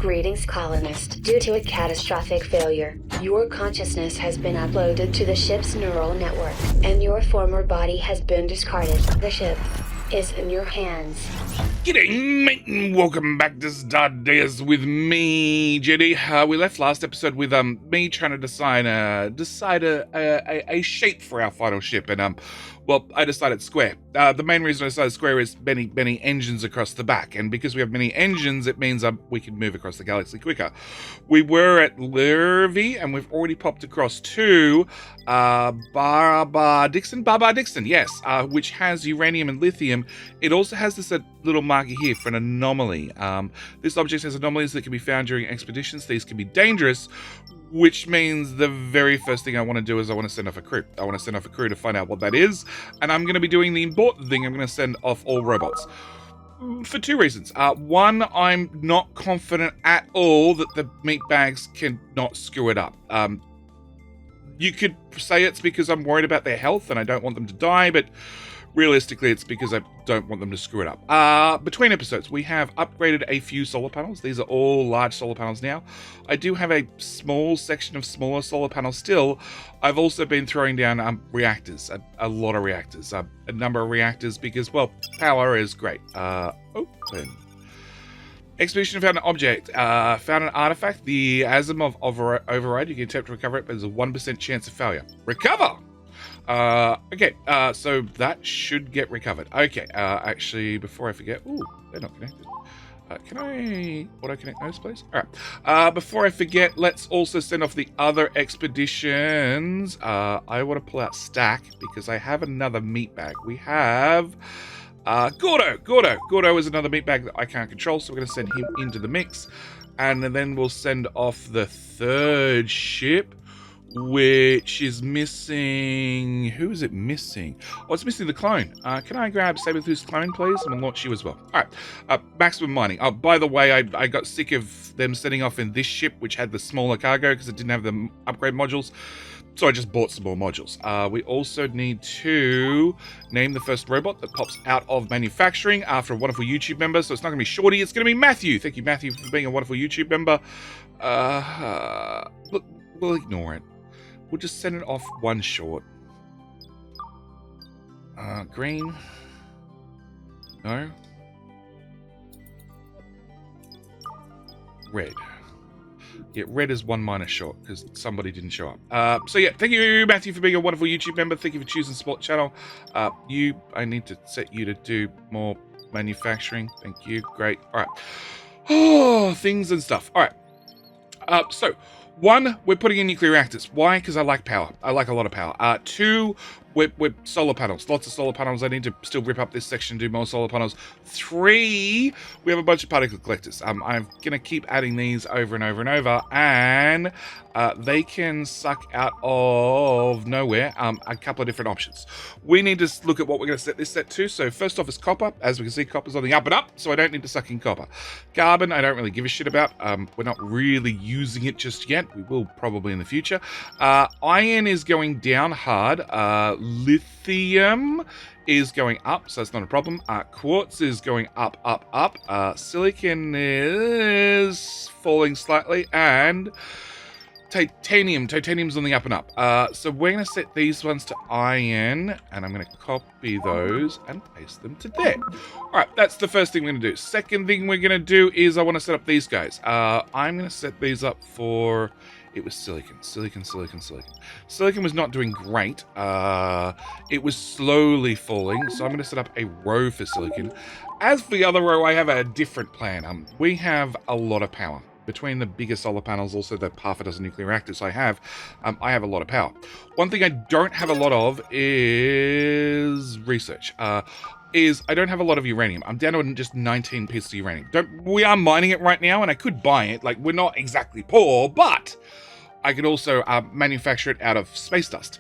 Greetings, colonist. Due to a catastrophic failure, your consciousness has been uploaded to the ship's neural network, and your former body has been discarded. The ship is in your hands. G'day, mate, and welcome back to StarDeus with me, JD. We left last episode with me trying to decide a shape for our final ship, and well, I decided square. The main reason I decided square is many engines across the back, and because we have many engines, it means we can move across the galaxy quicker. We were at Lurvy, and we've already popped across to Baba Dixon, yes, which has uranium and lithium. It also has this little marker here for an anomaly. This object has anomalies that can be found during expeditions. These can be dangerous, which means the very first thing I want to do is I want to send off a crew. I want to send off a crew to find out what that is, and I'm going to be doing the important thing. I'm going to send off all robots. For two reasons. One, I'm not confident at all that the meat bags can not screw it up. You could say it's because I'm worried about their health and I don't want them to die, but realistically, it's because I don't want them to screw it up. Between episodes, we have upgraded a few solar panels. These are all large solar panels now. I do have a small section of smaller solar panels still. I've also been throwing down reactors, a lot of reactors, a number of reactors because, well, power is great. Open. Expedition found an object, found an artifact, the Asimov override. You can attempt to recover it, but there's a 1% chance of failure. Recover! Okay, so that should get recovered. Okay, actually, before I forget, ooh, they're not connected. Can I auto-connect those, please? Alright, before I forget, let's also send off the other expeditions. I want to pull out Stack, because I have another meat bag. We have, Gordo. Gordo is another meat bag that I can't control, so we're going to send him into the mix. And then we'll send off the third ship, which is missing... Who is it missing? Oh, it's missing the clone. Can I grab Sabretooth's clone, please? I'm going to launch you as well. All right. Maximum mining. Oh, by the way, I got sick of them setting off in this ship, which had the smaller cargo, because it didn't have the upgrade modules. So I just bought some more modules. We also need to name the first robot that pops out of manufacturing after a wonderful YouTube member. So it's not going to be Shorty, it's going to be Matthew. Thank you, Matthew, for being a wonderful YouTube member. Look, we'll ignore it. We'll just send it off one short. Green. No. Red. Yeah, red is 1 minus short because somebody didn't show up. So yeah, thank you, Matthew, for being a wonderful YouTube member. Thank you for choosing Sport Channel. I need to set you to do more manufacturing. Thank you. Great. All right. Oh, things and stuff. All right. So, 1, we're putting in nuclear reactors. Why? Because I like power. I like a lot of power. 2, we're solar panels. Lots of solar panels. I need to still rip up this section and do more solar panels. 3, we have a bunch of particle collectors. I'm going to keep adding these over and over and over, and they can suck out of nowhere a couple of different options. We need to look at what we're going to set this set to. So first off is copper. As we can see, copper's on the up and up, so I don't need to suck in copper. Carbon, I don't really give a shit about. We're not really using it just yet. We will probably in the future. Iron is going down hard. Lithium is going up, so that's not a problem. Quartz is going up. Silicon is falling slightly, and titanium's on the up and up. So we're going to set these ones to iron, and I'm going to copy those and paste them to there. All right, that's the first thing we're going to do. Second thing we're going to do is I want to set up these guys. I'm going to set these up for... It was silicon. Silicon was not doing great. It was slowly falling, so I'm going to set up a row for silicon. As for the other row, I have a different plan. We have a lot of power. Between the bigger solar panels, also the half a dozen nuclear reactors I have a lot of power. One thing I don't have a lot of is research. I don't have a lot of uranium. I'm down to just 19 pieces of uranium. We are mining it right now, and I could buy it. Like, we're not exactly poor, but I could also manufacture it out of space dust.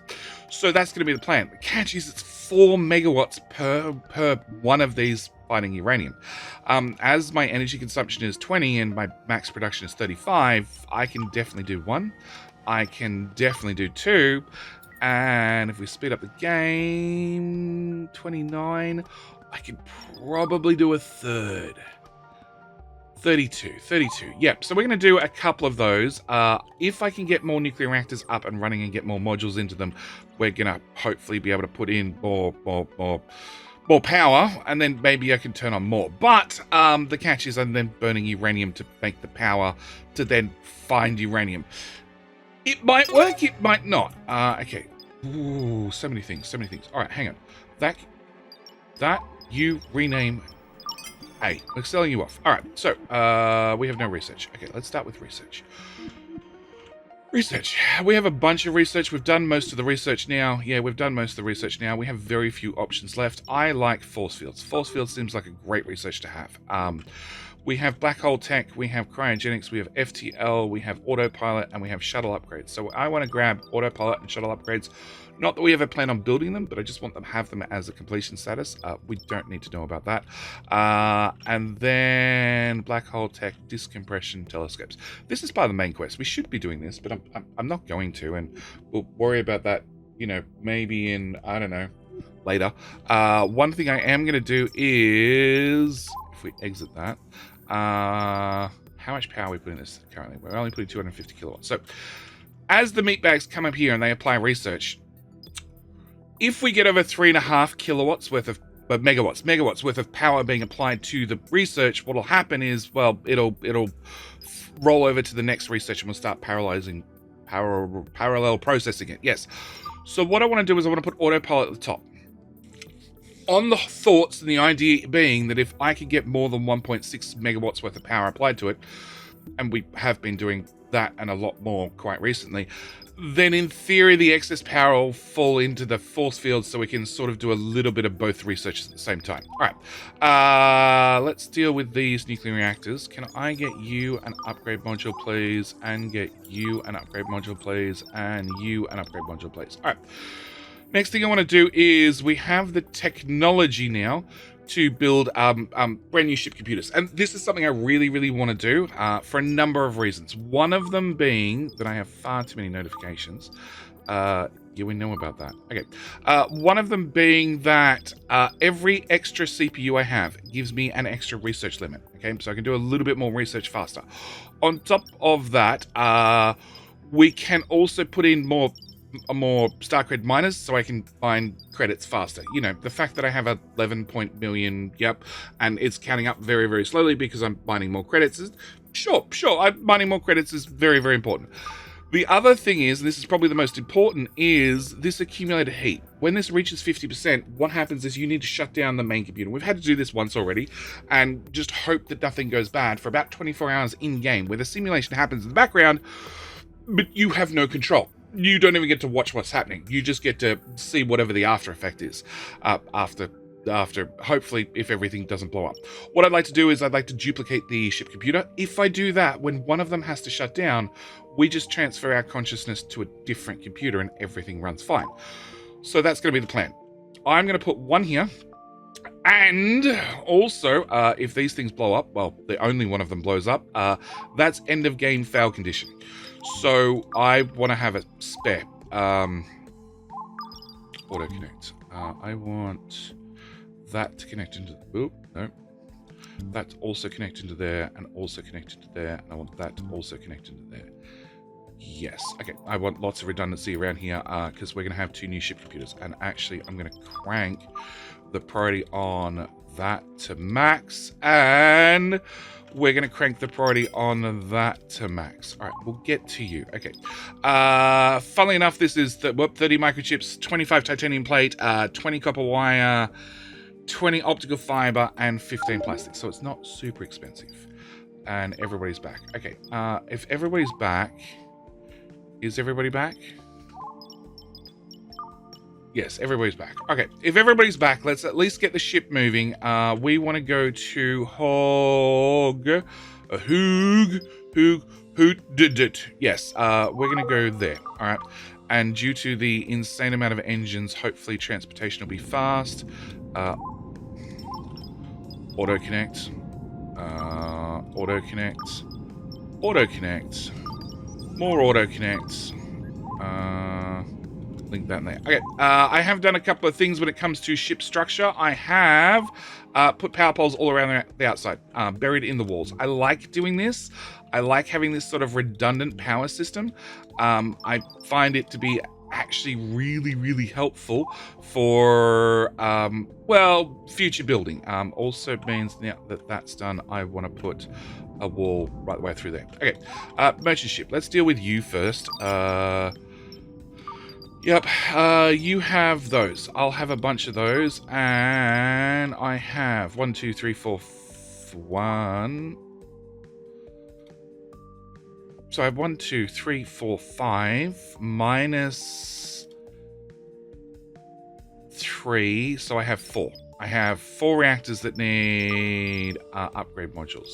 So that's going to be the plan. The catch is it's 4 megawatts per one of these fighting uranium. As my energy consumption is 20 and my max production is 35, I can definitely do 1. I can definitely do 2. And if we speed up the game, 29, I could probably do a third. 32. Yep, so we're going to do a couple of those. If I can get more nuclear reactors up and running and get more modules into them, we're going to hopefully be able to put in more power, and then maybe I can turn on more. But the catch is I'm then burning uranium to make the power to then find uranium. It might work, it might not. Okay. Ooh, so many things. All right, hang on. That you rename A. We're selling you off. All right, so we have no research. Okay, let's start with research. Research. We have a bunch of research. We've done most of the research now. Yeah, we've done most of the research now. We have very few options left. I like force fields. Force fields seems like a great research to have. We have black hole tech, we have cryogenics, we have FTL, we have autopilot, and we have shuttle upgrades. So I want to grab autopilot and shuttle upgrades. Not that we ever plan on building them, but I just want them to have them as a completion status. We don't need to know about that. And then black hole tech, disk compression, telescopes. This is part of the main quest. We should be doing this, but I'm not going to, and we'll worry about that, you know, maybe in, I don't know, later. One thing I am going to do is, if we exit that, how much power are we putting in this currently? We're only putting 250 kilowatts. So as the meat bags come up here and they apply research, if we get over 3.5 kilowatts worth of megawatts worth of power being applied to the research, what'll happen is, well, it'll roll over to the next research and we'll start parallel processing it. Yes. So what I want to do is I want to put autopilot at the top. On the thoughts and the idea being that if I could get more than 1.6 megawatts worth of power applied to it, and we have been doing that and a lot more quite recently, then in theory the excess power will fall into the force field so we can sort of do a little bit of both research at the same time. All right, let's deal with these nuclear reactors. Can I get you an upgrade module, please? And get you an upgrade module, please? And you an upgrade module, please? All right. Next thing I want to do is we have the technology now to build brand new ship computers. And this is something I really want to do for a number of reasons. One of them being that I have far too many notifications. Yeah, we know about that. Okay. One of them being that every extra CPU I have gives me an extra research limit. Okay, so I can do a little bit more research faster. On top of that, we can also put in more StarCred miners so I can find credits faster. You know, the fact that I have 11 million, yep, and it's counting up very slowly because I'm mining more credits is, sure, mining more credits is very important. The other thing is, and this is probably the most important, is this accumulated heat. When this reaches 50%, what happens is you need to shut down the main computer. We've had to do this once already, and just hope that nothing goes bad for about 24 hours in-game, where the simulation happens in the background, but you have no control. You don't even get to watch what's happening. You just get to see whatever the after effect is after, hopefully, if everything doesn't blow up. What I'd like to do is I'd like to duplicate the ship computer. If I do that, when one of them has to shut down, we just transfer our consciousness to a different computer and everything runs fine. So that's going to be the plan. I'm going to put one here. And also, if these things blow up, well, the only one of them blows up, that's end of game fail condition. So I want to have a spare auto connect. I want that to connect into the, oop, no, that's also connect into there and also connect into there, and I want that to also connect into there. Yes. Okay. I want lots of redundancy around here because we're going to have 2 new ship computers, and actually I'm going to crank the priority on that to max, and we're going to crank the priority on that to max. All right, we'll get to you. Okay. Funnily enough, this is the 30 microchips, 25 titanium plate, 20 copper wire, 20 optical fiber, and 15 plastic. So it's not super expensive. And everybody's back. Okay. If everybody's back, is everybody back? Yes, everybody's back. Okay, if everybody's back, let's at least get the ship moving. We want to go to Hoog. Yes, we're going to go there. All right. And due to the insane amount of engines, hopefully transportation will be fast. Auto connect. Auto connect. Auto connect. More auto connects. link that in there. Okay, I have done a couple of things when it comes to ship structure. I have put power poles all around the outside, buried in the walls. I like doing this. I like having this sort of redundant power system. I find it to be actually really, really helpful for, well, future building. Also means now that that's done, I want to put a wall right the way through there. Okay, merchant ship. Let's deal with you first. Yep, you have those. I'll have a bunch of those, and I have 1, 2, 3, 4, 1. So I have 1, 2, 3, 4, 5 minus 3, so I have 4. I have 4 reactors that need upgrade modules,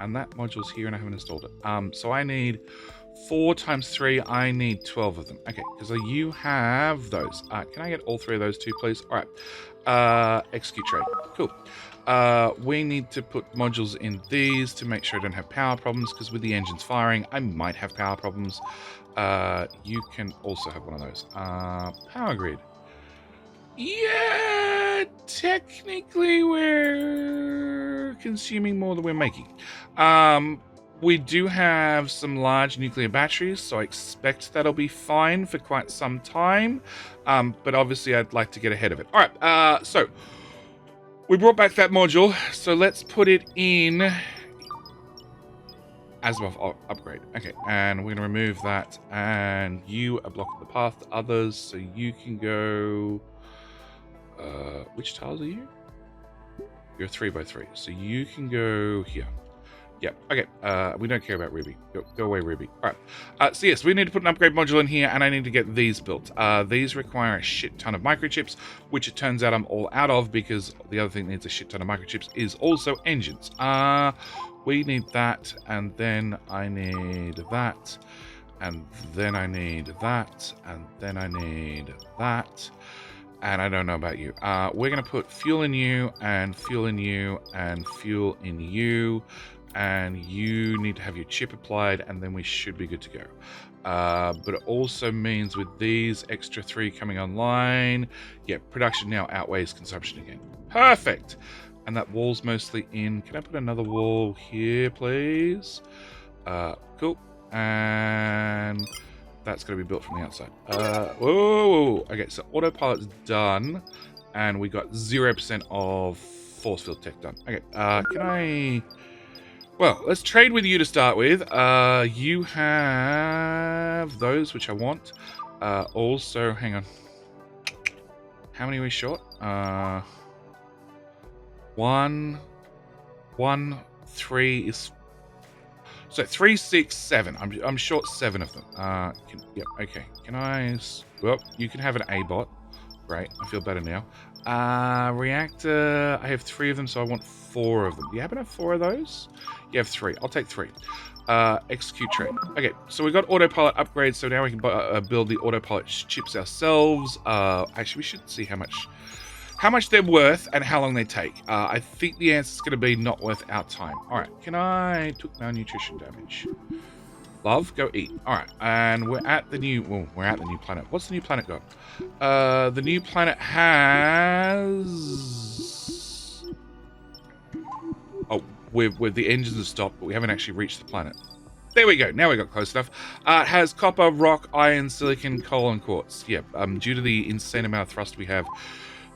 and that module's here, and I haven't installed it. So I need 4 times 3, I need 12 of them. Okay, because you have those. Can I get all 3 of those too, please? All right. Execute trade. Cool. We need to put modules in these to make sure I don't have power problems, because with the engines firing, I might have power problems. You can also have one of those. Power grid. Yeah, technically we're consuming more than we're making. We do have some large nuclear batteries, so I expect that'll be fine for quite some time. But obviously I'd like to get ahead of it. All right, so we brought back that module, so let's put it in Asimov upgrade. Okay, and we're going to remove that, and you are blocking the path to others, so you can go... which tiles are you? You're 3x3, so you can go here. Yep, okay, we don't care about Ruby. Go away, Ruby. All right, so yes, we need to put an upgrade module in here, and I need to get these built. These require a shit ton of microchips, which it turns out I'm all out of, because the other thing that needs a shit ton of microchips is also engines. We need that, and then I need that, and then I need that, and then I need that. And I don't know about you. We're going to put fuel in you, and fuel in you, and fuel in you. And you need to have your chip applied, and then we should be good to go. But it also means with these extra 3 coming online, yeah, production now outweighs consumption again. Perfect! And that wall's mostly in. Can I put another wall here, please? Cool. And... that's going to be built from the outside. Whoa! Okay, so autopilot's done, and we got 0% of force field tech done. Okay, can I... well, let's trade with you to start with. You have those, which I want. Also, hang on. How many are we short? 1, 3 is... so 3, 6, 7. I'm short 7 of them. Yep. Okay. Can I? Well, you can have an A bot. Great. I feel better now. Reactor. I have 3 of them, so I want 4 of them. Do you happen to have 4 of those? You have 3. I'll take 3. Execute trade. Okay. So we got autopilot upgrades. So now we can build the autopilot chips ourselves. Actually, we should see how much they're worth and how long they take. I think the answer is going to be not worth our time. All right, can I... took malnutrition damage. Love, go eat. All right, and we're at the new... well, we're at the new planet. What's the new planet got? The new planet has... oh, with the engines have stopped, but we haven't actually reached the planet. There we go. Now we got close enough. It has copper, rock, iron, silicon, coal, and quartz. Yeah, due to the insane amount of thrust we have,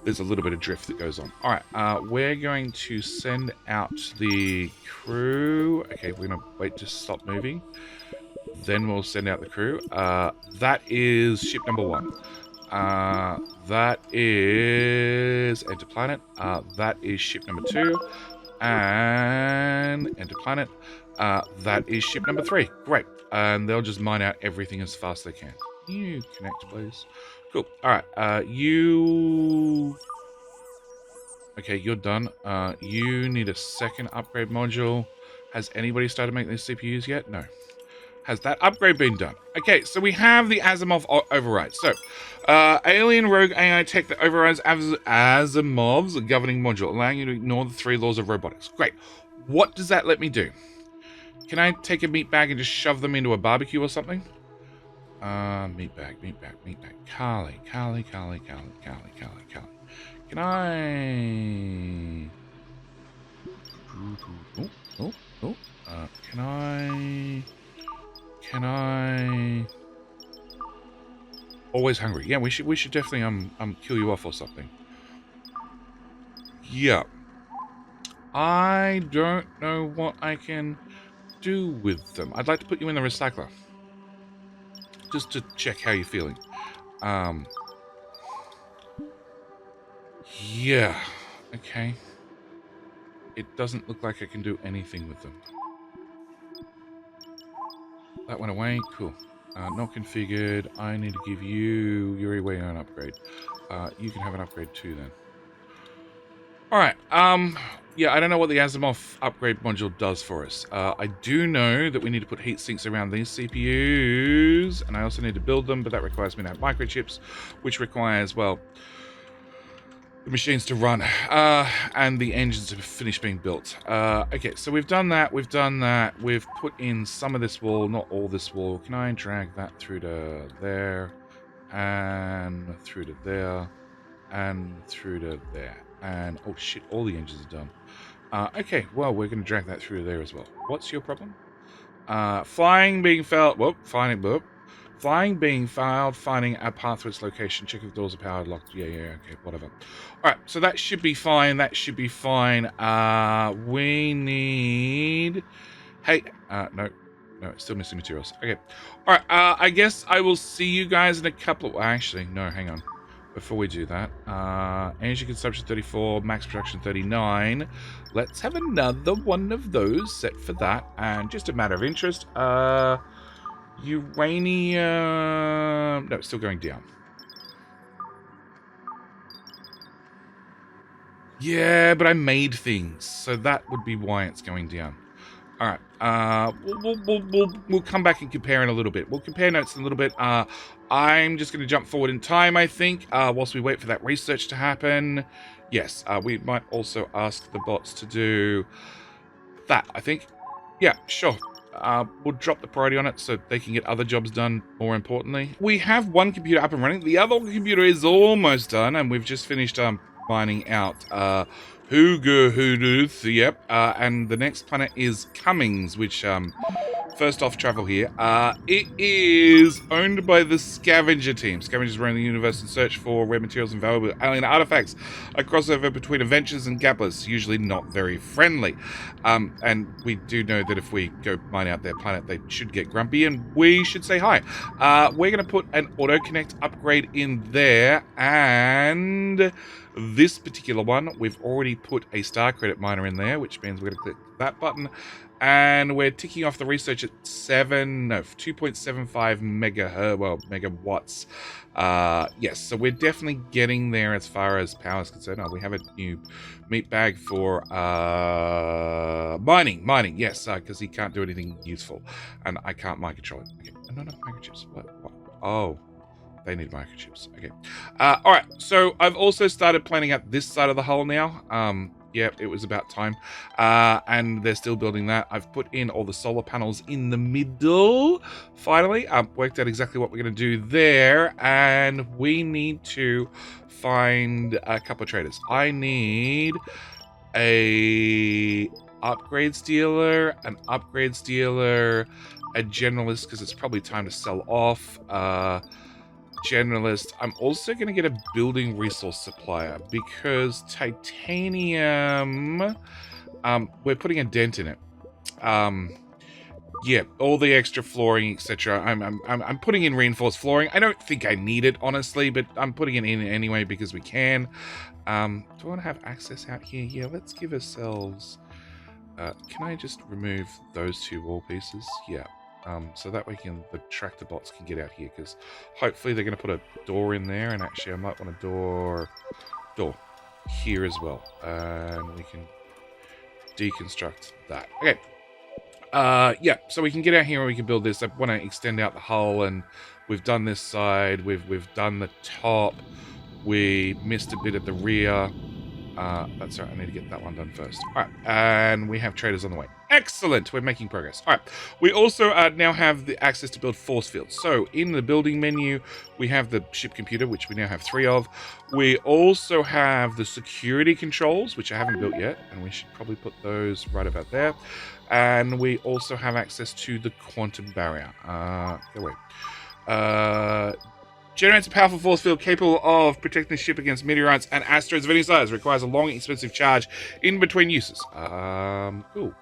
there's a little bit of drift that goes on. All right, we're going to send out the crew. Okay, we're going to wait to stop moving. Then we'll send out the crew. That is ship number 1. That is enter planet. That is ship number 2. And enter planet. That is ship number 3. Great. And they'll just mine out everything as fast as they can. Can you connect, please? Cool. All right. You... okay, you're done. You need a second upgrade module. Has anybody started making these CPUs yet? No. Has that upgrade been done? Okay, so we have the Asimov override. So, alien rogue AI tech that overrides Asimov's governing module, allowing you to ignore the 3 laws of robotics. Great. What does that let me do? Can I take a meat bag and just shove them into a barbecue or something? Meatbag. Carly. Can I... Oh. Can I... Always hungry. Yeah, we should definitely kill you off or something. Yeah. I don't know what I can do with them. I'd like to put you in the recycler. Just to check how you're feeling. Yeah. Okay. It doesn't look like I can do anything with them. That went away. Cool. Not configured. I need to give you... You're away on an upgrade. You can have an upgrade too then. Alright, yeah, I don't know what the Asimov upgrade module does for us. I do know that we need to put heat sinks around these CPUs, and I also need to build them, but that requires me to have microchips, which requires, well, the machines to run, and the engines to finish being built. Okay, so we've done that, we've put in some of this wall, not all this wall. Can I drag that through to there, and through to there, and through to there? And, oh shit, all the engines are done. Okay, well, we're going to drag that through there as well. What's your problem? Flying being failed. Whoop, flying being failed, finding a path to its location. Check if the doors are powered, locked. Yeah, okay, whatever. Alright, so that should be fine. We need... Hey, no, it's still missing materials. Okay. Alright, I guess I will see you guys in a couple of... Actually, no, hang on. Before we do that, energy consumption 34, max production 39. Let's have another one of those set for that. And just a matter of interest, uranium... No, it's still going down. Yeah, but I made things, so that would be why it's going down. All right, we'll come back and compare in a little bit. We'll compare notes in a little bit. I'm just going to jump forward in time, I think, whilst we wait for that research to happen. Yes, we might also ask the bots to do that, I think. Yeah, sure. We'll drop the priority on it so they can get other jobs done more importantly. We have one computer up and running. The other computer is almost done, and we've just finished mining out Hooduth, yep. And the next planet is Cummings, which, first off travel here. It is owned by the scavenger team. Scavengers roam the universe in search for rare materials and valuable alien artifacts. A crossover between Adventures and Gapplers, usually not very friendly. And we do know that if we go mine out their planet, they should get grumpy, and we should say hi. We're going to put an auto-connect upgrade in there, and... this particular one, we've already put a star credit miner in there, which means we're going to click that button, and we're ticking off the research at 2.75 megawatts. Yes, so we're definitely getting there as far as power is concerned. Oh, we have a new meat bag for mining. Yes, because he can't do anything useful, and I can't mind control it. Okay, not enough microchips. What? Oh. They need microchips. Okay. Alright, so I've also started planning out this side of the hull now. Yeah, it was about time. And they're still building that. I've put in all the solar panels in the middle. Finally, worked out exactly what we're going to do there. And we need to find a couple of traders. I need a upgrades dealer, a generalist, because it's probably time to sell off. Generalist. I'm also going to get a building resource supplier because titanium, we're putting a dent in it. Yeah, all the extra flooring, etc. I'm putting in reinforced flooring. I don't think I need it, honestly, but I'm putting it in anyway because we can. Do I want to have access out here? Yeah, let's give ourselves... can I just remove those two wall pieces? Yeah. So that way the tractor bots can get out here, because hopefully they're going to put a door in there, and actually I might want a door here as well, and we can deconstruct that. Okay. Yeah, so we can get out here and we can build this. I want to extend out the hull, and we've done this side, we've done the top, we missed a bit at the rear. That's right. I need to get that one done first. All right. And we have traders on the way. Excellent. We're making progress. All right. We also now have the access to build force fields. So in the building menu, we have the ship computer, which we now have 3 of. We also have the security controls, which I haven't built yet. And we should probably put those right about there. And we also have access to the quantum barrier. Go away. Generates a powerful force field capable of protecting the ship against meteorites and asteroids of any size. Requires a long, expensive charge in between uses. Cool.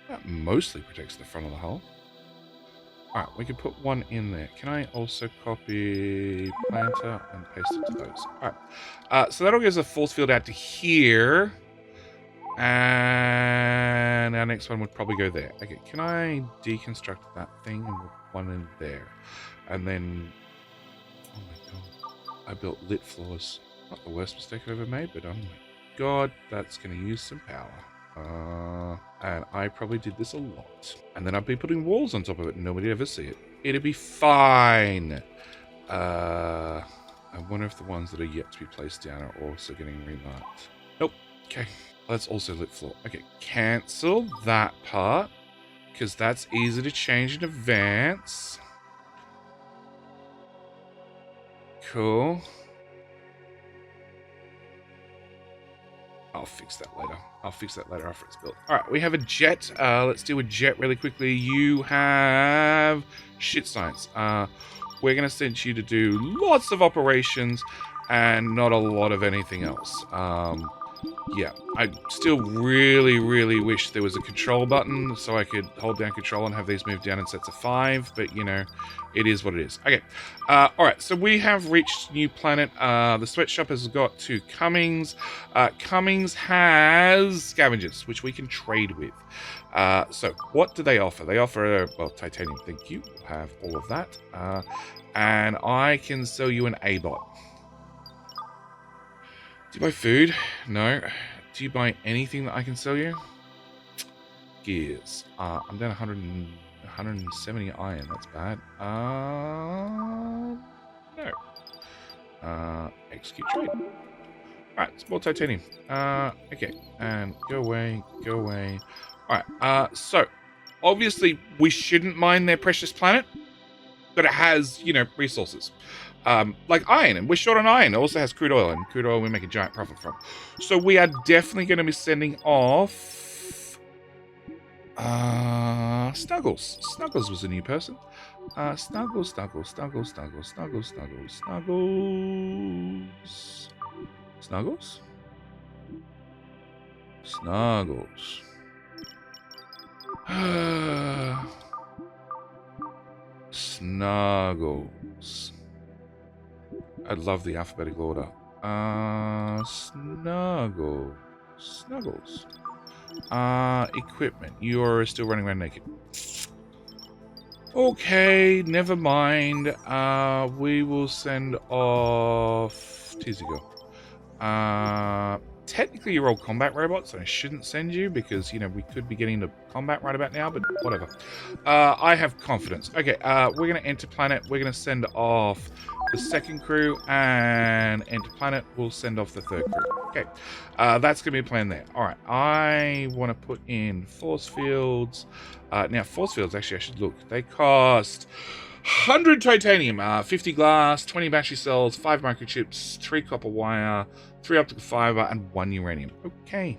That mostly protects the front of the hull. Alright, we can put one in there. Can I also copy planter and paste it to those? Alright. So that'll give us a force field out to here. And our next one would probably go there. Okay, can I deconstruct that thing and put one in there? And then, oh my god, I built lit floors. Not the worst mistake I've ever made, but oh my god, that's going to use some power. And I probably did this a lot. And then I'd be putting walls on top of it and nobody ever see it. It'd be fine. I wonder if the ones that are yet to be placed down are also getting remarked. Nope. Okay. That's also lit floor. Okay, cancel that part, because that's easy to change in advance. Cool. I'll fix that later. I'll fix that later after it's built. Alright, we have a jet. Let's deal with jet really quickly. You have shit science. We're going to send you to do lots of operations and not a lot of anything else. Yeah, I still really, really wish there was a control button so I could hold down control and have these move down in sets of 5, but, you know, it is what it is. Okay, alright, so we have reached new planet. The sweatshop has got 2 Cummings. Cummings has scavengers, which we can trade with. So, what do they offer? They offer, well, titanium, thank you. We'll have all of that. And I can sell you an A-bot. Do you buy food? No. Do you buy anything that I can sell you? Gears. I'm down 170 iron. That's bad. No. Execute trade. Alright, it's more titanium. Okay. And go away. Go away. Alright. So, obviously, we shouldn't mine their precious planet. But it has, you know, resources. Like iron, and we're short on iron. It also has crude oil, and crude oil we make a giant profit from. So we are definitely going to be sending off Snuggles. Snuggles was a new person. Snuggles. Snuggles. Snuggles. I love the alphabetical order. Snuggles. Equipment. You are still running around naked. Okay, never mind. We will send off Tizigo. Technically, you're all combat robots, so I shouldn't send you because, you know, we could be getting to combat right about now, but whatever. I have confidence. Okay, we're going to enter planet. We're going to send off the second crew, and enter planet. We'll send off the third crew. Okay, that's going to be a plan there. All right, I want to put in force fields. Now, force fields, actually, I should look. They cost 100 titanium, 50 glass, 20 battery cells, 5 microchips, 3 copper wire, 3 optical fiber, and 1 uranium. Okay.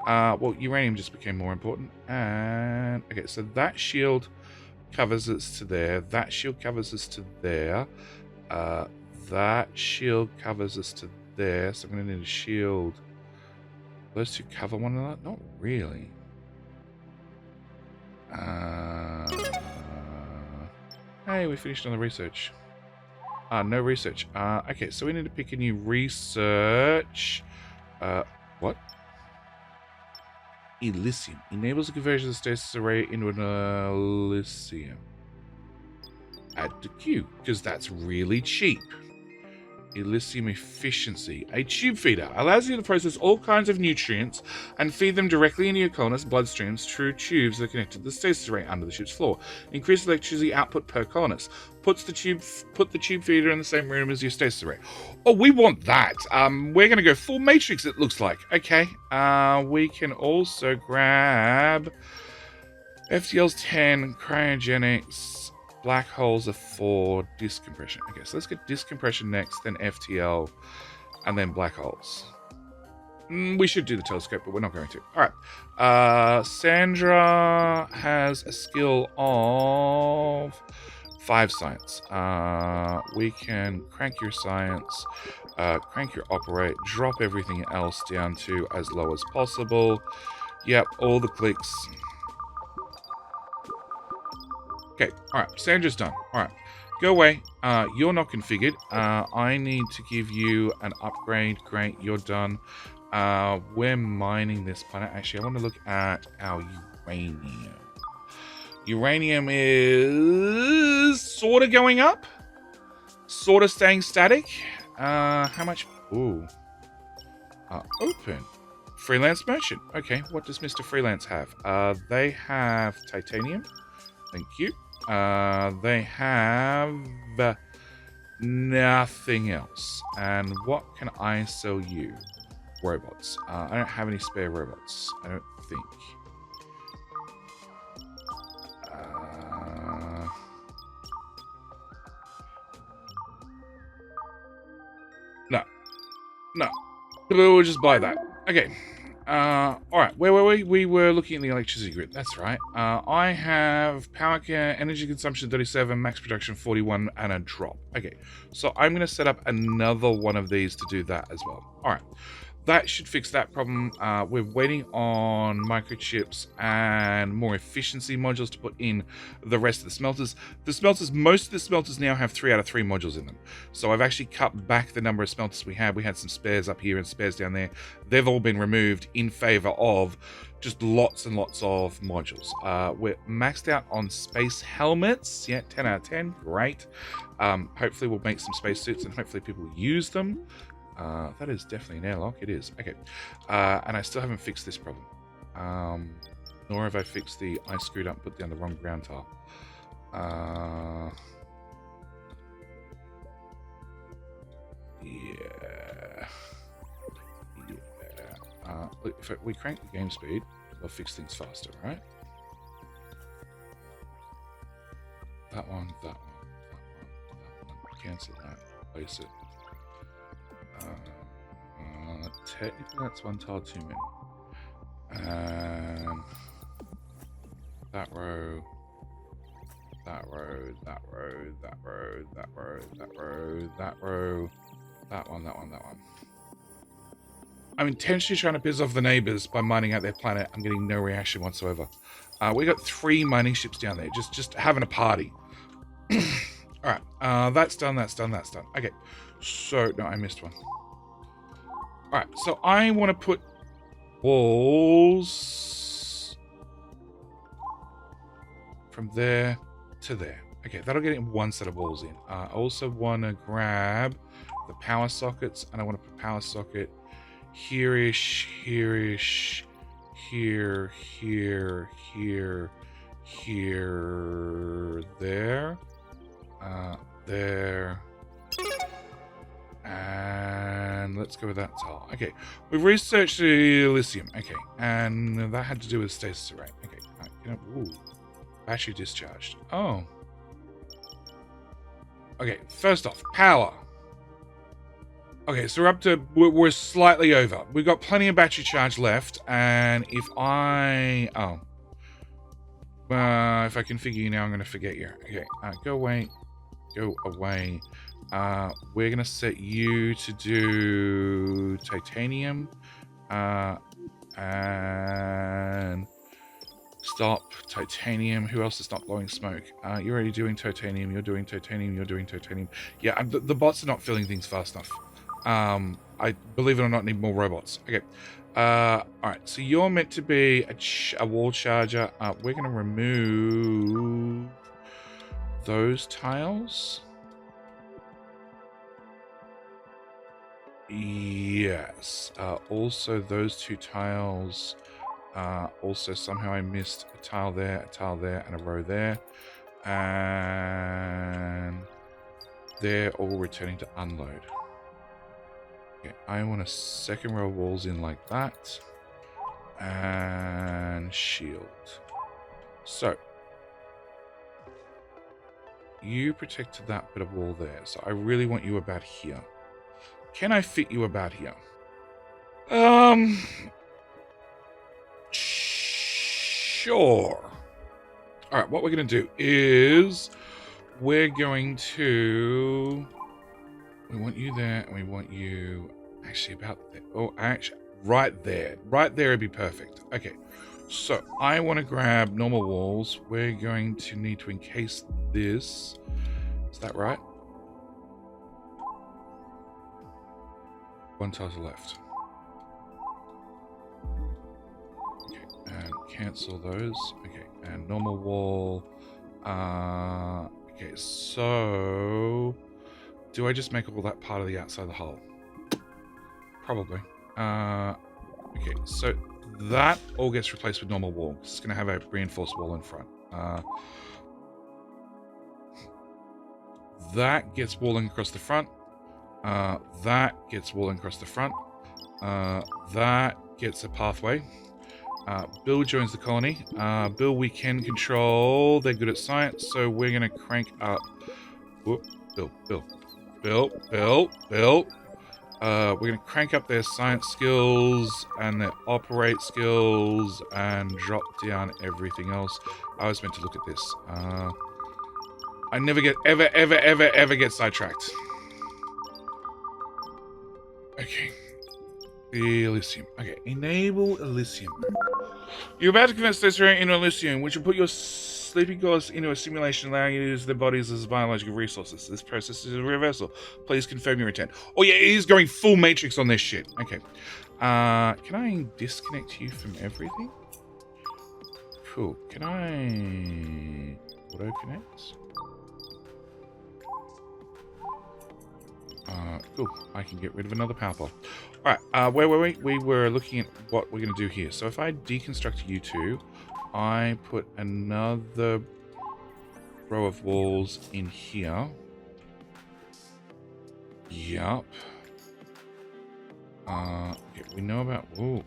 Well, uranium just became more important. And okay, so that shield covers us to there. That shield covers us to there. That shield covers us to there. So I'm going to need a shield. Those two cover one another? Not really. Hey, we finished on the research. No research. Okay, so we need to pick a new research. What? Elysium. Enables the conversion of the stasis array into an Elysium. Add to queue, because that's really cheap. Elysium efficiency. A tube feeder allows you to process all kinds of nutrients and feed them directly into your colonists' bloodstreams through tubes that are connected to the stasis array under the ship's floor. Increased electricity output per colonist. Put the tube feeder in the same room as your stasis array. Oh, we want that. We're going to go full matrix, it looks like. Okay. We can also grab FTL's 10, cryogenics. Black holes are 4, disk compression. Okay, so let's get disk compression next, then FTL, and then black holes. We should do the telescope, but we're not going to. All right. Sandra has a skill of 5 science. We can crank your science, crank your operate, drop everything else down to as low as possible. Yep, all the clicks. Okay, alright, Sandra's done. Alright, go away. You're not configured. I need to give you an upgrade. Great, you're done. We're mining this planet. Actually, I want to look at our uranium. Uranium is sort of going up. Sort of staying static. How much? Ooh. Open. Freelance merchant. Okay, what does Mr. Freelance have? They have titanium. Thank you. They have nothing else. And what can I sell you? Robots. I don't have any spare robots. I don't think. No. We'll just buy that. Okay. Alright, where were we? We were looking at the electricity grid. That's right. I have power care, energy consumption 37, max production 41, and a drop. Okay, so I'm going to set up another one of these to do that as well. Alright, that should fix that problem. We're waiting on microchips and more efficiency modules to put in the rest of the smelters. Most of the smelters now have 3 out of 3 modules in them. So I've actually cut back the number of smelters we had. We had some spares up here and spares down there. They've all been removed in favor of just lots and lots of modules. We're maxed out on space helmets. Yeah, 10 out of 10. Great. Hopefully we'll make some space suits and hopefully people will use them. That is definitely an airlock. It is. Okay. And I still haven't fixed this problem. Nor have I fixed the I screwed up, put down the wrong ground tile. Yeah. Look, if we crank the game speed, they'll fix things faster, right? That one, that one, that one. Cancel that. Place it. Technically that's one tile too many. That row, that row, that row, that row, that row, that row, that row, that one, that one, that one. I'm intentionally trying to piss off the neighbors by mining out their planet. I'm getting no reaction whatsoever. We got 3 mining ships down there, just having a party. Alright, that's done, that's done, that's done. Okay, so, no, I missed one. Alright, so I want to put walls from there to there. Okay, that'll get in 1 set of walls in. I also want to grab the power sockets, and I want to put power socket here-ish, here-ish, here, here, here, here, there, there, and let's go with that tile. Okay, we've researched the Elysium. Okay, and that had to do with stasis array. Okay, ooh, battery discharged. Oh. Okay, first off, power. Okay, so we're up to, we're slightly over. We've got plenty of battery charge left, and if I, if I configure you now, I'm going to forget you. Okay, go away, go away. We're going to set you to do titanium, and stop titanium. Who else is not blowing smoke? You're already doing titanium, you're doing titanium, you're doing titanium. Yeah, the bots are not filling things fast enough. I believe it or not need more robots. Okay. Alright, so you're meant to be a wall charger. We're going to remove those tiles. Yes. Also, those two tiles. Also, somehow I missed a tile there, and a row there. And they're all returning to unload. Okay, I want a second row of walls in like that. And shield. So, you protected that bit of wall there. So I really want you about here. Can I fit you about here? Sure. All right, what we're going to do is we're going to... We want you there, and we want you actually about there. Oh, actually, right there. Right there would be perfect. Okay, so I want to grab normal walls. We're going to need to encase this. Is that right? One tile to the left. Okay, and cancel those. Okay, and normal wall. Okay, so... Do I just make all that part of the outside of the hull? Probably. Okay, so that all gets replaced with normal wall. It's going to have a reinforced wall in front. That gets walling across the front. That gets walling across the front. That gets a pathway. Bill joins the colony. Bill we can control. They're good at science, so we're going to crank up... Whoop, Bill. We're going to crank up their science skills and their operate skills and drop down everything else. I was meant to look at this. I never get ever get sidetracked. Okay. Elysium. Okay, enable Elysium. You're about to convert Stationary into Elysium, which will put your sleeping gods into a simulation allowing you to use their bodies as biological resources. This process is a reversal. Please confirm your intent. Oh yeah, he's going full Matrix on this shit. Okay. Can I disconnect you from everything? Cool. Can I auto connect? Cool. I can get rid of another power pole. Alright, where were we? We were looking at what we're going to do here. So if I deconstruct you two, I put another row of walls in here. Yup. Okay, we know about... Ooh.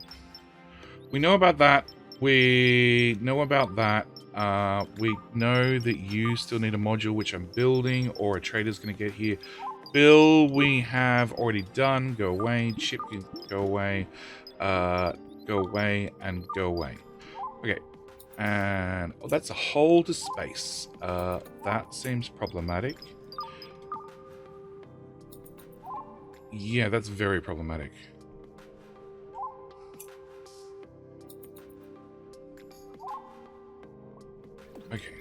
We know about that. We know about that. We know that you still need a module, which I'm building, or a trader's going to get here. Bill, we have already done. Go away. Chip, go away. Go away and go away. Okay. And oh, that's a hole to space. That seems problematic. Yeah, that's very problematic. Okay.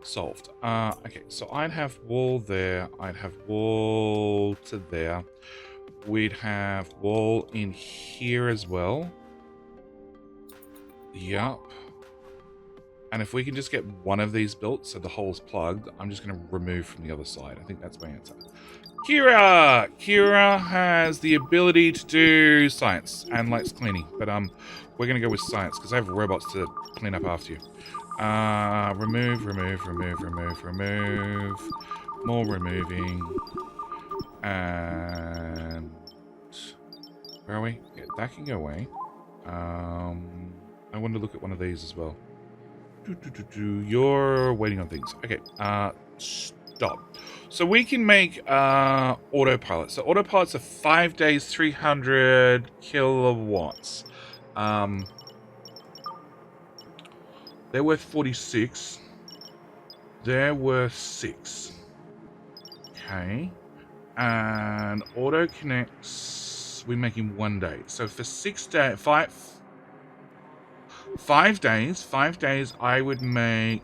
Solved. Okay, so I'd have wall there. I'd have wall to there. We'd have wall in here as well. Yup. And if we can just get one of these built so the hole's plugged, I'm just going to remove from the other side. I think that's my answer. Kira! Kira has the ability to do science and likes cleaning. But we're going to go with science because I have robots to clean up after you. Remove. More removing. And... Where are we? Yeah, that can go away. I want to look at one of these as well. You're waiting on things. Okay, stop. So we can make autopilot. So autopilots are 5 days, 300 kilowatts. They're worth 46. They're worth 6. Okay. And auto connects, we make in 1 day. So for 6 days, 5 days, I would make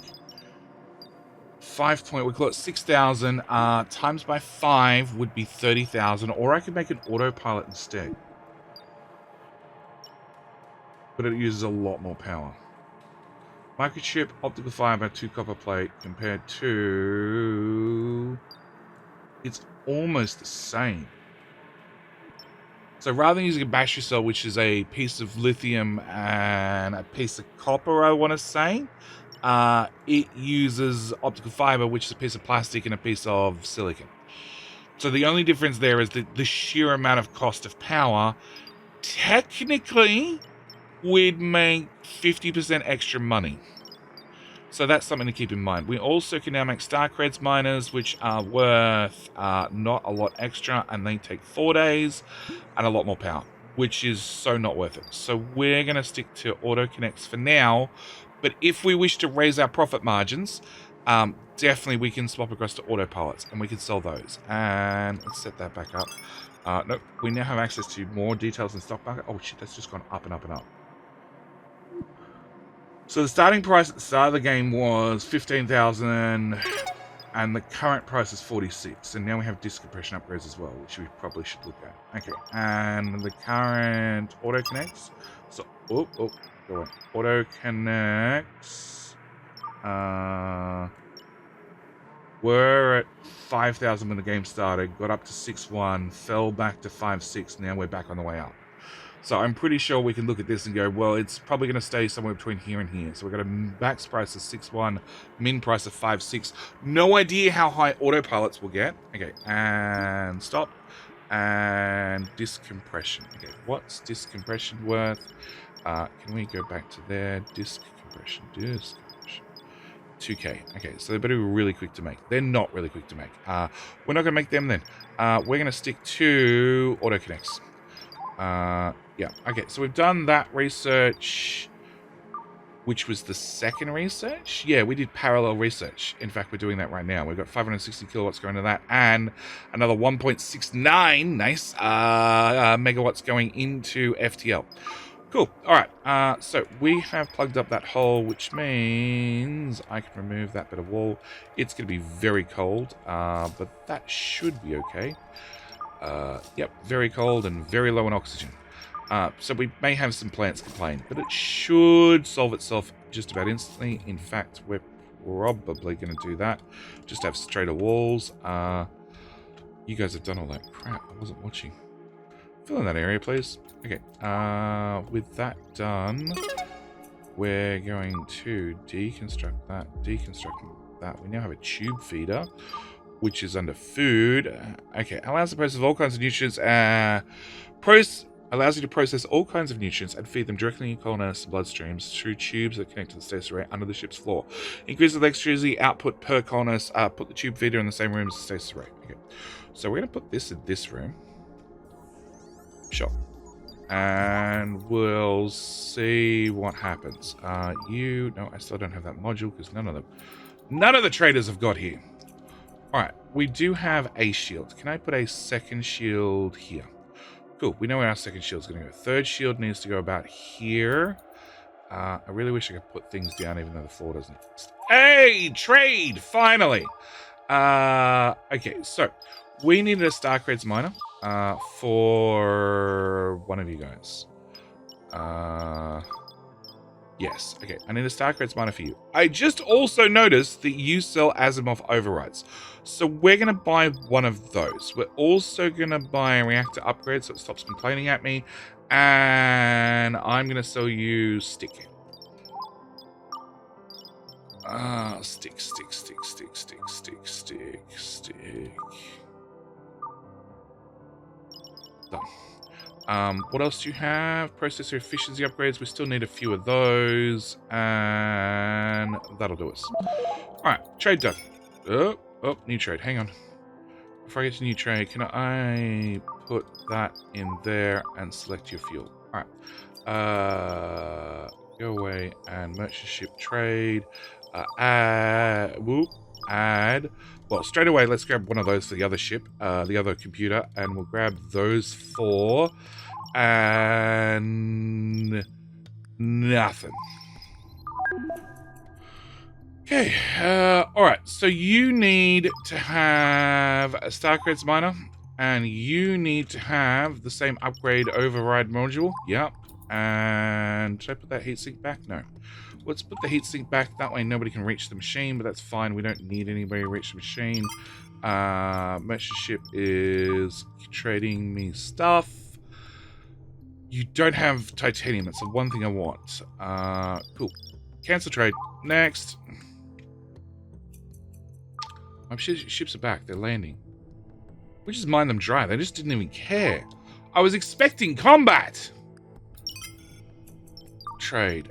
5 we call it 6,000. Times by 5 would be 30,000. Or I could make an autopilot instead. But it uses a lot more power. Microchip, optical fiber, 2 copper plate compared to... It's almost the same. So rather than using a battery cell, which is a piece of lithium and a piece of copper, I want to say, it uses optical fiber, which is a piece of plastic and a piece of silicon. So the only difference there is the sheer amount of cost of power. Technically, we'd make 50% extra money. So that's something to keep in mind. We also can now make star creds miners, which are worth not a lot extra, and they take 4 days and a lot more power, which is so not worth it. So we're going to stick to auto connects for now. But if we wish to raise our profit margins, definitely we can swap across to autopilots, and we can sell those. And let's set that back up. Nope, we now have access to more details in stock market. Oh shit, that's just gone up and up and up. So the starting price at the start of the game was 15,000, and the current price is 46. And now we have disk compression upgrades as well, which we probably should look at. Okay, and the current auto connects. So, go on. Auto connects. We're at 5,000 when the game started, got up to 6.1, fell back to 5.6. Now we're back on the way up. So I'm pretty sure we can look at this and go, well, it's probably going to stay somewhere between here and here. So we've got a max price of 6.1, min price of 5.6. No idea how high autopilots will get. Okay, and stop. And disk compression. Okay, what's disk compression worth? Can we go back to there? Disk compression. 2K. Okay, so they better be really quick to make. They're not really quick to make. We're not going to make them then. We're going to stick to auto connects. Yeah, okay, so we've done that research, which was the second research. Yeah, we did parallel research. In fact, we're doing that right now. We've got 560 kilowatts going to that, and another 1.69, nice, megawatts going into FTL. Cool. All right, so we have plugged up that hole, which means I can remove that bit of wall. It's going to be very cold, but that should be okay. Yep, very cold and very low in oxygen. So we may have some plants complain, but it should solve itself just about instantly. In fact, we're probably going to do that. Just have straighter walls. You guys have done all that crap. I wasn't watching. Fill in that area, please. Okay, with that done, we're going to deconstruct that. We now have a tube feeder, which is under food. Okay, allows the process of all kinds of nutrients. Allows you to process all kinds of nutrients and feed them directly in colonists' bloodstreams through tubes that connect to the stasis array under the ship's floor. Increase the electricity output per colonist. Put the tube feeder in the same room as the stasis array. Okay, so we're going to put this in this room. Sure. And we'll see what happens. No, I still don't have that module because none of the traders have got here. Alright, we do have a shield. Can I put a second shield here? Cool, we know where our second shield is going to go. Third shield needs to go about here. I really wish I could put things down even though the floor doesn't exist. Hey, trade, finally! Okay, so we needed a star creds miner for one of you guys. Yes, okay, I need a star creds miner for you. I just also noticed that you sell Asimov overrides. So we're going to buy one of those. We're also going to buy a reactor upgrade so it stops complaining at me. And I'm going to sell you stick. Stick. Done. What else do you have? Processor efficiency upgrades. We still need a few of those. And that'll do us. Alright, trade done. Oh, new trade. Hang on. Before I get to new trade, can I put that in there and select your fuel? Alright. Go away and merchant ship trade. Add. Well, straight away, let's grab one of those for the other ship, the other computer, and we'll grab those 4. And nothing. Okay, alright, so you need to have a star creds miner, and you need to have the same upgrade override module. Yep. And should I put that heatsink back? No. Let's put the heatsink back. That way nobody can reach the machine, but that's fine. We don't need anybody to reach the machine. Merchant ship is trading me stuff. You don't have titanium. That's the one thing I want. Cool. Cancel trade. Next. My ships are back. They're landing. We just mined them dry. They just didn't even care. I was expecting combat. Trade.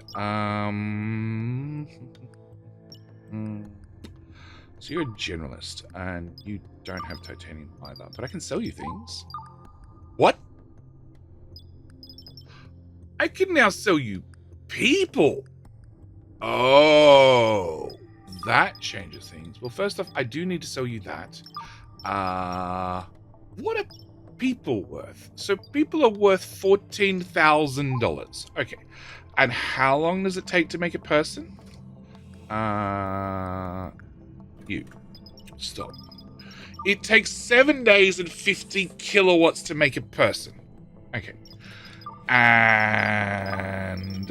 So you're a generalist, and you don't have titanium either. But I can sell you things. What? I can now sell you people. Oh, that changes things. Well, first off, I do need to sell you that. What are people worth? So people are worth $14,000. Okay. And how long does it take to make a person? You. Stop. It takes 7 days and 50 kilowatts to make a person. Okay. And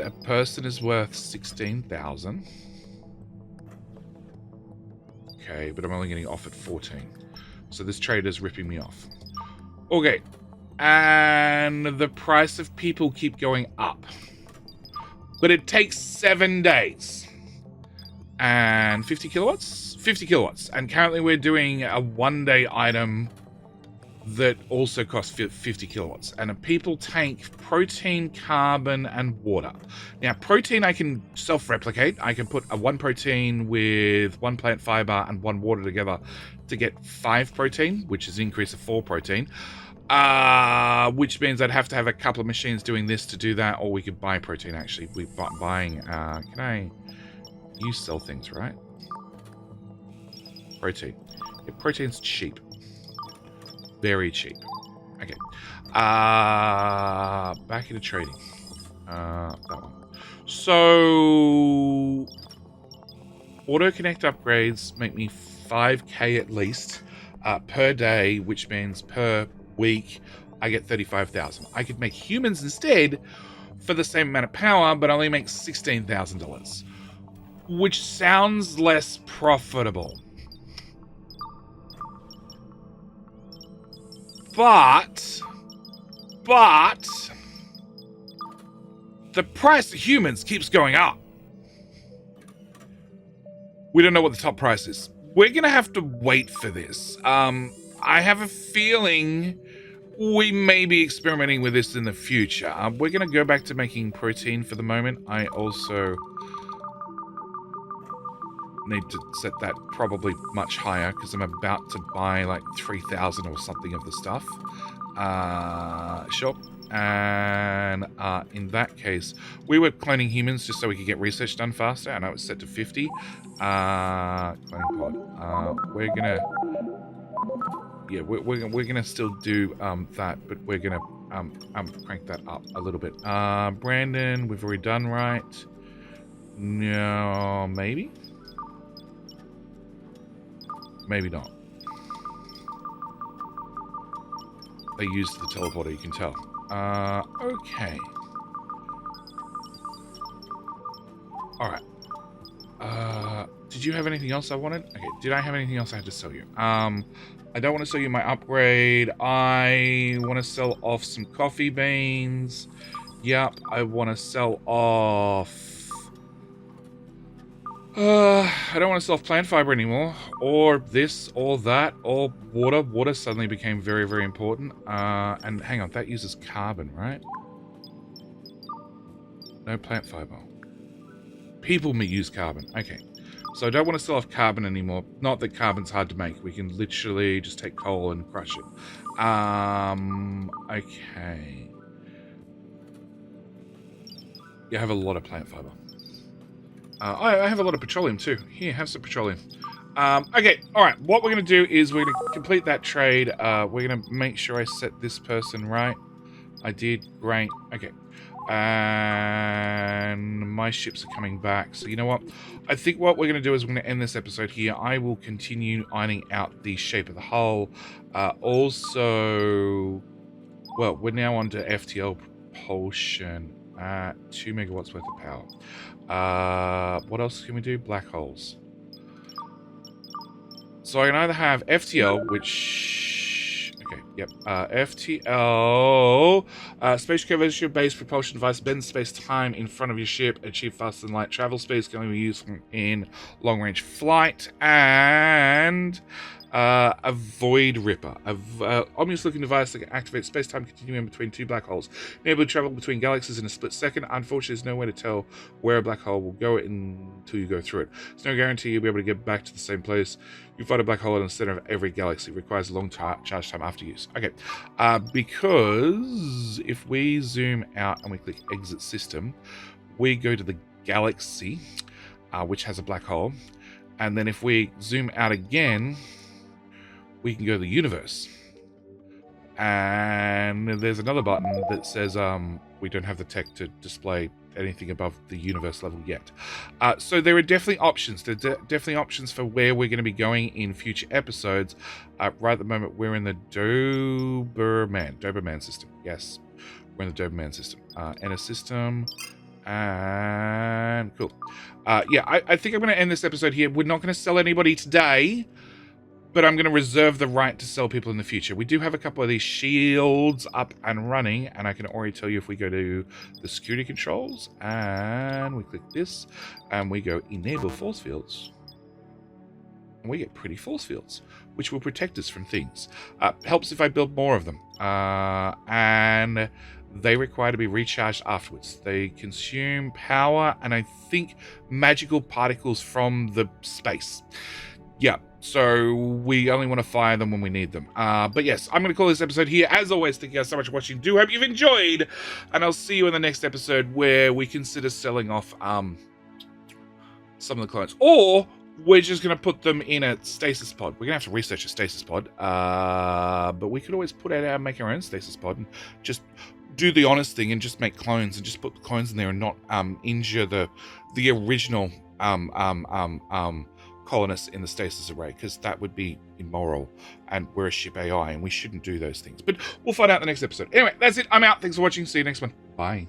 a person is worth 16,000. Okay, but I'm only getting offered 14. So this trader's ripping me off. Okay. And the price of people keep going up. But it takes 7 days. And 50 kilowatts? 50 kilowatts. And currently we're doing a 1-day item that also costs 50 kilowatts. And a people tank protein, carbon, and water. Now, protein I can self-replicate. I can put a 1 protein with 1 plant fiber and 1 water together to get 5 protein, which is an increase of 4 protein. Which means I'd have to have a couple of machines doing this to do that, or we could buy protein, actually. We're buying, can I... You sell things, right? Protein. Yeah, protein's cheap. Very cheap. Okay. Back into trading. That one. So... Auto-connect upgrades make me 5k at least per day, which means per week I get 35,000. I could make humans instead for the same amount of power, but only make $16,000. Which sounds less profitable. But the price of humans keeps going up. We don't know what the top price is. We're gonna have to wait for this. I have a feeling we may be experimenting with this in the future. We're gonna go back to making protein for the moment. I also need to set that probably much higher because I'm about to buy like 3,000 or something of the stuff. Sure. And in that case, we were cloning humans just so we could get research done faster. I know it's set to 50. Cloning pod. We're gonna... Yeah, we're gonna still do that, but we're gonna crank that up a little bit. Brandon, we've already done right. No, maybe? Maybe not. They used the teleporter, you can tell. Okay. Alright. Did you have anything else I wanted? Okay, did I have anything else I had to sell you? I don't want to sell you my upgrade. I want to sell off some coffee beans. Yep, I want to sell off... I don't want to sell off plant fiber anymore. Or this, or that, or water. Water suddenly became very, very important. And hang on, that uses carbon, right? No plant fiber. People may use carbon. Okay. So I don't want to sell off carbon anymore. Not that carbon's hard to make. We can literally just take coal and crush it. Okay. You have a lot of plant fiber. I have a lot of petroleum too. Here, have some petroleum. Okay, alright. What we're going to do is we're going to complete that trade. We're going to make sure I set this person right. I did. Great. Okay. And my ships are coming back. So you know what? I think what we're going to do is we're going to end this episode here. I will continue ironing out the shape of the hull. Also, well, we're now on to FTL propulsion. 2 megawatts worth of power. What else can we do? Black holes. So I can either have FTL, which... Okay, Yep. FTL. Space curvature based propulsion device bends space time in front of your ship. Achieve faster than light travel speeds. Can only be used in long range flight. And a void ripper. Ominous looking device that can activate space time continuum between two black holes. Enable to travel between galaxies in a split second. Unfortunately, there's no way to tell where a black hole will go until you go through it. There's no guarantee you'll be able to get back to the same place. You find a black hole in the center of every galaxy. It requires a long charge time after use. Okay, because if we zoom out and we click exit system, we go to the galaxy, which has a black hole. And then if we zoom out again, we can go to the universe. And there's another button that says we don't have the tech to display anything above the universe level yet. So there are definitely options. There are definitely options for where we're going to be going in future episodes. Right at the moment, we're in the Doberman system. Yes, we're in the Doberman system. Enter system. And cool. Yeah, I think I'm going to end this episode here. We're not going to sell anybody today, but I'm going to reserve the right to sell people in the future. We do have a couple of these shields up and running, and I can already tell you if we go to the security controls, and we click this, and we go enable force fields, and we get pretty force fields, which will protect us from things. Helps if I build more of them. And they require to be recharged afterwards. They consume power, and I think magical particles from the space. Yeah, so we only want to fire them when we need them. But yes, I'm going to call this episode here. As always, thank you guys so much for watching. Do hope you've enjoyed. And I'll see you in the next episode where we consider selling off some of the clones. Or we're just going to put them in a stasis pod. We're going to have to research a stasis pod. But we could always make our own stasis pod and just do the honest thing and just make clones and just put the clones in there and not injure the original colonists in the stasis array, because that would be immoral, and we're a ship AI and we shouldn't do those things. But we'll find out in the next episode. Anyway, that's it. I'm out. Thanks for watching. See you next one. Bye.